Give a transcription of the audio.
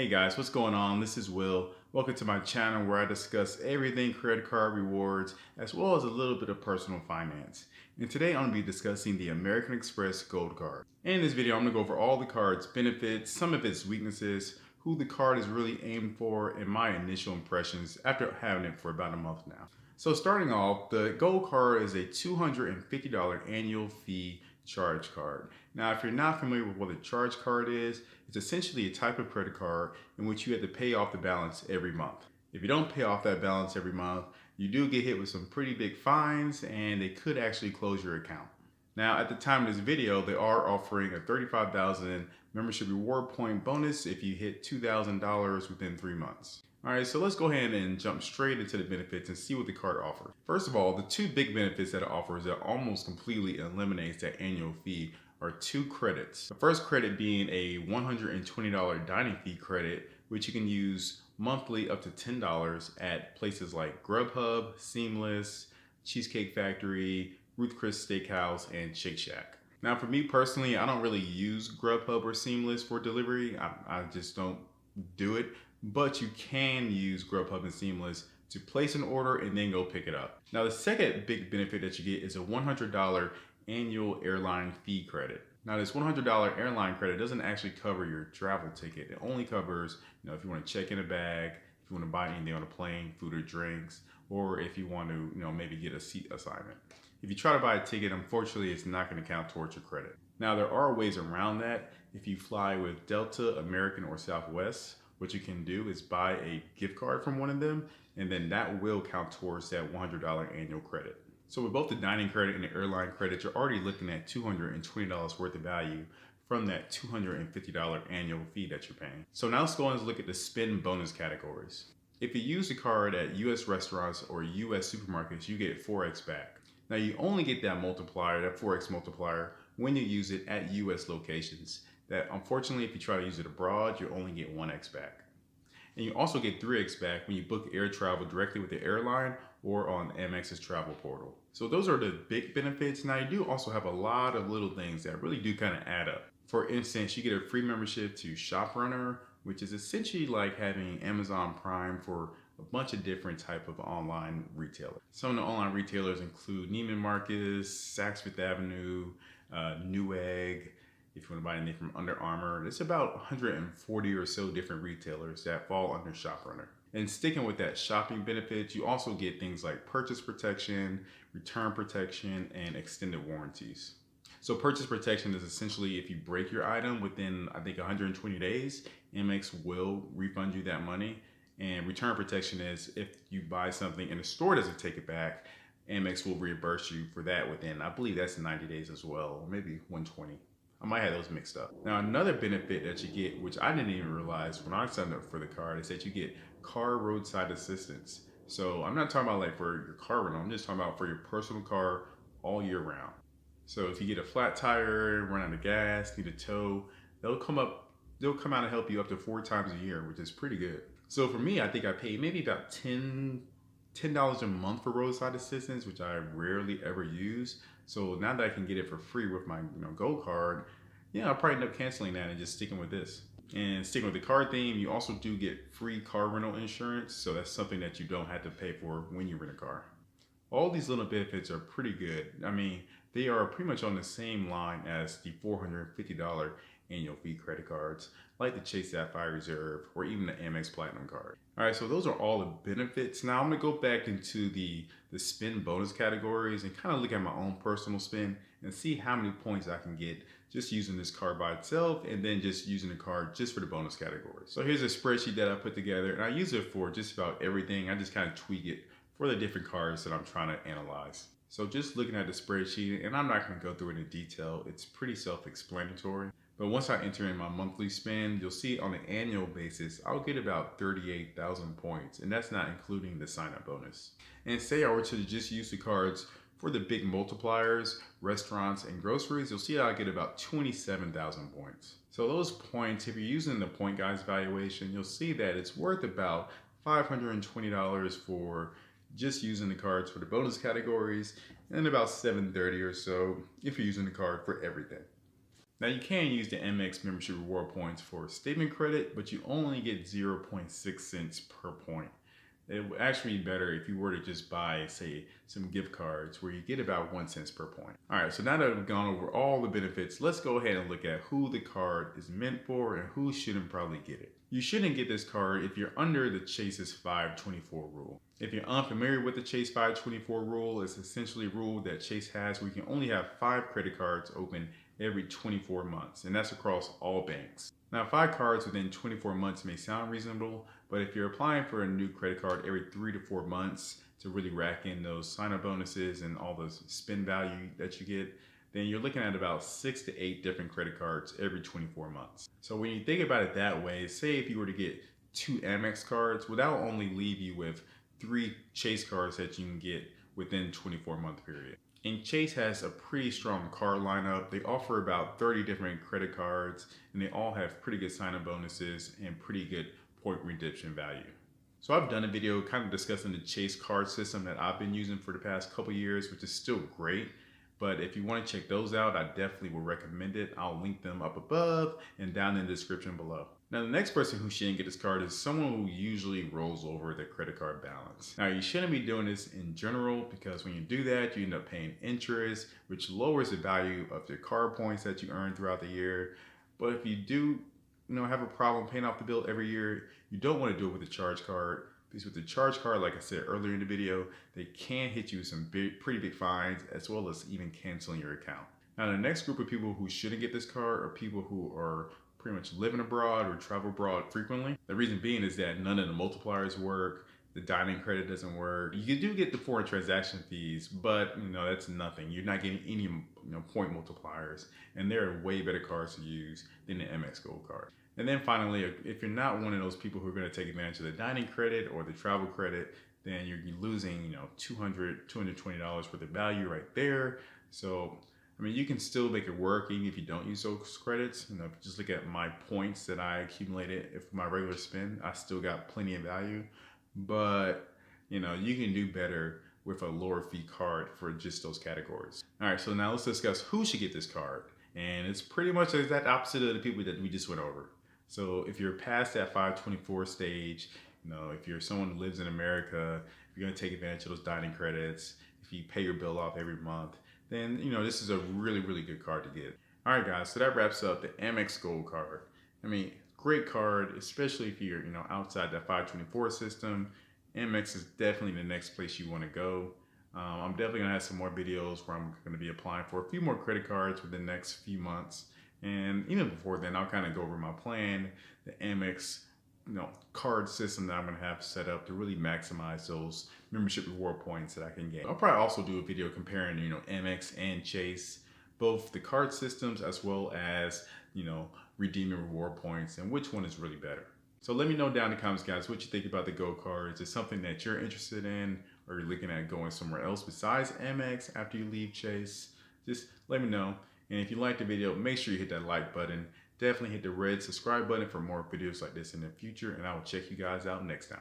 Hey guys, what's going on? This is Will. Welcome to my channel where I discuss everything credit card rewards as well as a little bit of personal finance. And today I'm going to be discussing the American Express Gold Card. In this video, I'm going to go over all the card's benefits, some of its weaknesses, who the card is really aimed for, and my initial impressions after having it for about a month now. So starting off, the Gold Card is a $250 annual fee charge card. Now, if you're not familiar with what a charge card is, it's essentially a type of credit card in which you have to pay off the balance every month. If you don't pay off that balance every month, you do get hit with some pretty big fines and they could actually close your account. Now, at the time of this video, they are offering a 35,000 membership reward point bonus if you hit $2,000 within 3 months. All right, so let's go ahead and jump straight into the benefits and see what the card offers. First of all, the two big benefits that it offers that almost completely eliminates that annual fee are 2 credits. The first credit being a $120 dining fee credit, which you can use monthly up to $10 at places like Grubhub, Seamless, Cheesecake Factory, Ruth Chris Steakhouse, and Shake Shack. Now for me personally, I don't really use Grubhub or Seamless for delivery. I just don't do it, but you can use Grubhub and Seamless to place an order and then go pick it up. Now the second big benefit that you get is a $100 annual airline fee credit. Now this $100 airline credit doesn't actually cover your travel ticket. It only covers, if you want to check in a bag, if you want to buy anything on a plane, food or drinks, or if you want to, maybe get a seat assignment. If you try to buy a ticket, unfortunately, it's not going to count towards your credit. Now there are ways around that. If you fly with Delta, American, or Southwest, what you can do is buy a gift card from one of them, and then that will count towards that $100 annual credit. So with both the dining credit and the airline credit, you're already looking at $220 worth of value from that $250 annual fee that you're paying. So now let's go on and look at the spend bonus categories. If you use the card at US restaurants or US supermarkets, you get 4x back. Now you only get that multiplier, that 4x multiplier, when you use it at US locations. That unfortunately, if you try to use it abroad, you only get 1x back. And you also get 3x back when you book air travel directly with the airline or on Amex's travel portal. So those are the big benefits. Now you do also have a lot of little things that really do kind of add up. For instance, you get a free membership to ShopRunner, which is essentially like having Amazon Prime for a bunch of different type of online retailers. Some of the online retailers include Neiman Marcus, Saks Fifth Avenue, Newegg. If you want to buy anything from Under Armour, it's about 140 or so different retailers that fall under ShopRunner. And sticking with that shopping benefits, you also get things like purchase protection, return protection, and extended warranties. So purchase protection is essentially if you break your item within, I think, 120 days, Amex will refund you that money. And return protection is if you buy something and the store doesn't take it back, Amex will reimburse you for that within, I believe that's 90 days as well, or maybe 120. I might have those mixed up. Now, another benefit that you get, which I didn't even realize when I signed up for the card, is that you get car roadside assistance. So I'm not talking about like for your car rental, I'm just talking about for your personal car all year round. So if you get a flat tire, run out of gas, need a tow, they'll come out and help you up to 4 times a year, which is pretty good. So for me, I think I pay maybe about $10 a month for roadside assistance, which I rarely ever use. So now that I can get it for free with my Gold Card, I'll probably end up canceling that and just sticking with this. And sticking with the card theme, you also do get free car rental insurance. So that's something that you don't have to pay for when you rent a car. All these little benefits are pretty good. I mean, they are pretty much on the same line as the $450 annual fee credit cards, like the Chase Sapphire Reserve or even the Amex Platinum card. All right, so those are all the benefits. Now I'm gonna go back into the spend bonus categories and kind of look at my own personal spend and see how many points I can get just using this card by itself and then just using the card just for the bonus categories. So here's a spreadsheet that I put together and I use it for just about everything. I just kind of tweak it for the different cards that I'm trying to analyze. So just looking at the spreadsheet, and I'm not gonna go through it in detail, it's pretty self-explanatory. But once I enter in my monthly spend, you'll see on an annual basis, I'll get about 38,000 points, and that's not including the sign-up bonus. And say I were to just use the cards for the big multipliers, restaurants, and groceries, you'll see I'll get about 27,000 points. So those points, if you're using the Point Guys valuation, you'll see that it's worth about $520 for just using the cards for the bonus categories, and about $730 or so if you're using the card for everything. Now you can use the Amex membership reward points for statement credit, but you only get 0.6 cents per point. It would actually be better if you were to just buy, say, some gift cards where you get about 1 cent per point. All right, so now that we've gone over all the benefits, let's go ahead and look at who the card is meant for and who shouldn't probably get it. You shouldn't get this card if you're under the Chase's 524 rule. If you're unfamiliar with the Chase 524 rule, it's essentially a rule that Chase has where you can only have 5 credit cards open every 24 months, and that's across all banks. Now, 5 cards within 24 months may sound reasonable, but if you're applying for a new credit card every 3 to 4 months to really rack in those sign-up bonuses and all those spend value that you get, then you're looking at about 6 to 8 different credit cards every 24 months. So when you think about it that way, say if you were to get 2 Amex cards, well, that will only leave you with 3 Chase cards that you can get within 24-month period. And Chase has a pretty strong card lineup. They offer about 30 different credit cards, and they all have pretty good sign-up bonuses and pretty good point redemption value. So I've done a video kind of discussing the Chase card system that I've been using for the past couple years, which is still great. But if you want to check those out, I definitely would recommend it. I'll link them up above and down in the description below. Now, the next person who shouldn't get this card is someone who usually rolls over their credit card balance. Now, you shouldn't be doing this in general because when you do that, you end up paying interest, which lowers the value of your card points that you earn throughout the year. But if you do, have a problem paying off the bill every year, you don't want to do it with a charge card. Because with the charge card, like I said earlier in the video, they can hit you with some pretty big fines, as well as even canceling your account. Now, the next group of people who shouldn't get this card are people who are pretty much living abroad or travel abroad frequently. The reason being is that none of the multipliers work. The dining credit doesn't work. You do get the foreign transaction fees, but that's nothing. You're not getting any point multipliers, and they're way better cards to use than the Amex Gold Card. And then finally, if you're not one of those people who are going to take advantage of the dining credit or the travel credit, then you're losing $220 worth of value right there. So you can still make it work even if you don't use those credits. If you just look at my points that I accumulated if my regular spend, I still got plenty of value. But you can do better with a lower fee card for just those categories. All right, so now let's discuss who should get this card. And it's pretty much the exact opposite of the people that we just went over. So if you're past that 524 stage, if you're someone who lives in America, if you're going to take advantage of those dining credits, if you pay your bill off every month, then this is a really, really good card to get. All right, guys, so that wraps up the Amex Gold Card. Great card, especially if you're outside that 524 system. Amex is definitely the next place you want to go. I'm definitely gonna have some more videos where I'm gonna be applying for a few more credit cards within the next few months. And even before then, I'll kind of go over my plan, the Amex card system that I'm gonna have set up to really maximize those membership reward points that I can get. I'll probably also do a video comparing Amex and Chase, both the card systems as well as redeeming reward points and which one is really better. So let me know down in the comments, guys, what you think about the Gold Cards. Is it something that you're interested in, or you're looking at going somewhere else besides Amex after you leave Chase? Just let me know. And if you liked the video, make sure you hit that like button. Definitely hit the red subscribe button for more videos like this in the future, and I will check you guys out next time.